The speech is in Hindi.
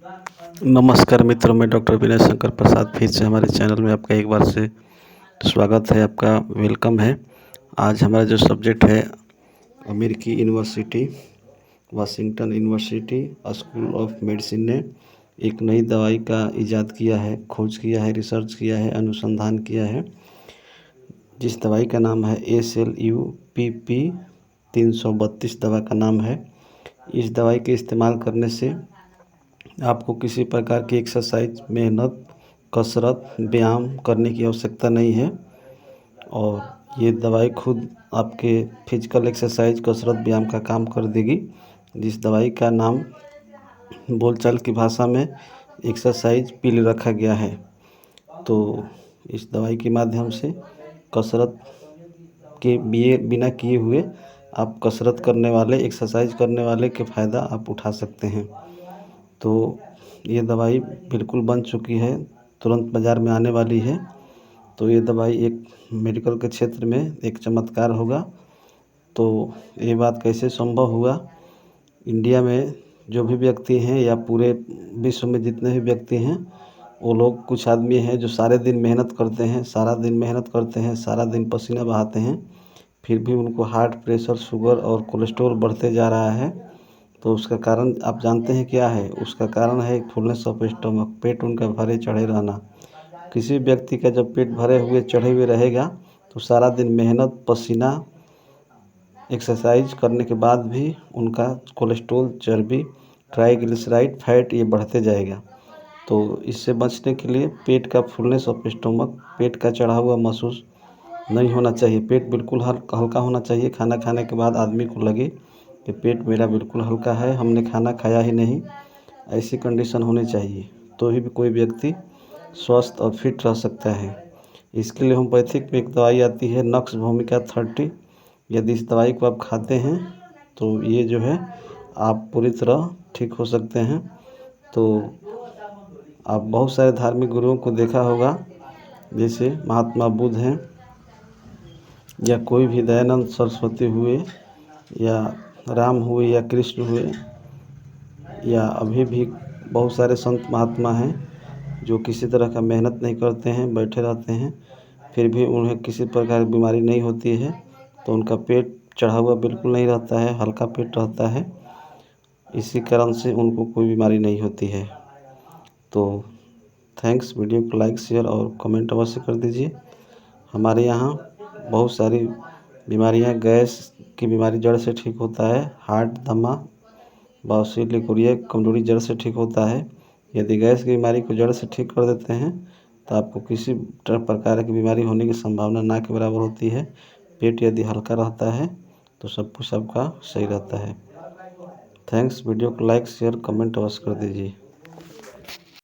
नमस्कार मित्रों, मैं डॉक्टर विनय शंकर प्रसाद फिर से हमारे चैनल में आपका एक बार से स्वागत है, आपका वेलकम है। आज हमारा जो सब्जेक्ट है अमेरिकी university Washington university school of medicine ने एक नई दवाई का इजाद किया है, खोज किया है, रिसर्च किया है, अनुसंधान किया है, जिस दवाई का नाम है SLUPP 332 दवा का नाम है। इस दवाई के इस्तेमाल करने से आपको किसी प्रकार की एक्सरसाइज, मेहनत, कसरत, व्यायाम करने की आवश्यकता नहीं है और ये दवाई खुद आपके फिजिकल एक्सरसाइज, कसरत, व्यायाम का काम कर देगी। जिस दवाई का नाम बोलचाल की भाषा में एक्सरसाइज पिल रखा गया है। तो इस दवाई के माध्यम से कसरत के बिना किए हुए आप कसरत करने वाले, एक्सरसाइज करने वाले के फ़ायदा आप उठा सकते हैं। तो ये दवाई बिल्कुल बन चुकी है, तुरंत बाज़ार में आने वाली है। तो ये दवाई एक मेडिकल के क्षेत्र में एक चमत्कार होगा। तो ये बात कैसे संभव हुआ? इंडिया में जो भी व्यक्ति हैं या पूरे विश्व में जितने भी व्यक्ति हैं, वो लोग कुछ आदमी हैं जो सारे दिन मेहनत करते हैं, सारा दिन पसीना बहाते हैं, फिर भी उनको हार्ट प्रेशर, शुगर और कोलेस्ट्रॉल बढ़ते जा रहा है। तो उसका कारण आप जानते हैं क्या है? उसका कारण है फुलनेस ऑफ स्टमक, पेट उनका भरे चढ़े रहना। किसी व्यक्ति का जब पेट भरे हुए चढ़े हुए रहेगा तो सारा दिन मेहनत, पसीना, एक्सरसाइज करने के बाद भी उनका कोलेस्ट्रॉल, चर्बी, ट्राइग्लिसराइड, फैट ये बढ़ते जाएगा। तो इससे बचने के लिए पेट का फुलनेस ऑफ स्टमक, पेट का चढ़ा हुआ महसूस नहीं होना चाहिए। पेट बिल्कुल हल्का होना चाहिए। खाना खाने के बाद आदमी को लगे कि पेट मेरा बिल्कुल हल्का है, हमने खाना खाया ही नहीं, ऐसी कंडीशन होनी चाहिए। तो ही कोई व्यक्ति स्वस्थ और फिट रह सकता है। इसके लिए होम्योपैथिक में एक दवाई आती है नक्स भूमिका 30। यदि इस दवाई को आप खाते हैं तो ये जो है आप पूरी तरह ठीक हो सकते हैं। तो आप बहुत सारे धार्मिक गुरुओं को देखा होगा, जैसे महात्मा बुद्ध हैं या कोई भी दयानंद सरस्वती हुए या राम हुए या कृष्ण हुए या अभी भी बहुत सारे संत महात्मा हैं जो किसी तरह का मेहनत नहीं करते हैं, बैठे रहते हैं, फिर भी उन्हें किसी प्रकार की बीमारी नहीं होती है। तो उनका पेट चढ़ा हुआ बिल्कुल नहीं रहता है, हल्का पेट रहता है। इसी कारण से उनको कोई बीमारी नहीं होती है। तो थैंक्स। वीडियो को लाइक, शेयर और कमेंट अवश्य कर दीजिए। हमारे यहाँ बहुत सारी बीमारियाँ, गैस की बीमारी जड़ से ठीक होता है, हार्ट, दमा, बवासीर, लिकोरिया, कमजोरी जड़ से ठीक होता है। यदि गैस की बीमारी को जड़ से ठीक कर देते हैं तो आपको किसी प्रकार की बीमारी होने की संभावना ना के बराबर होती है। पेट यदि हल्का रहता है तो सब कुछ आपका सही रहता है। थैंक्स। वीडियो को लाइक, शेयर, कमेंट अवश्य कर दीजिए।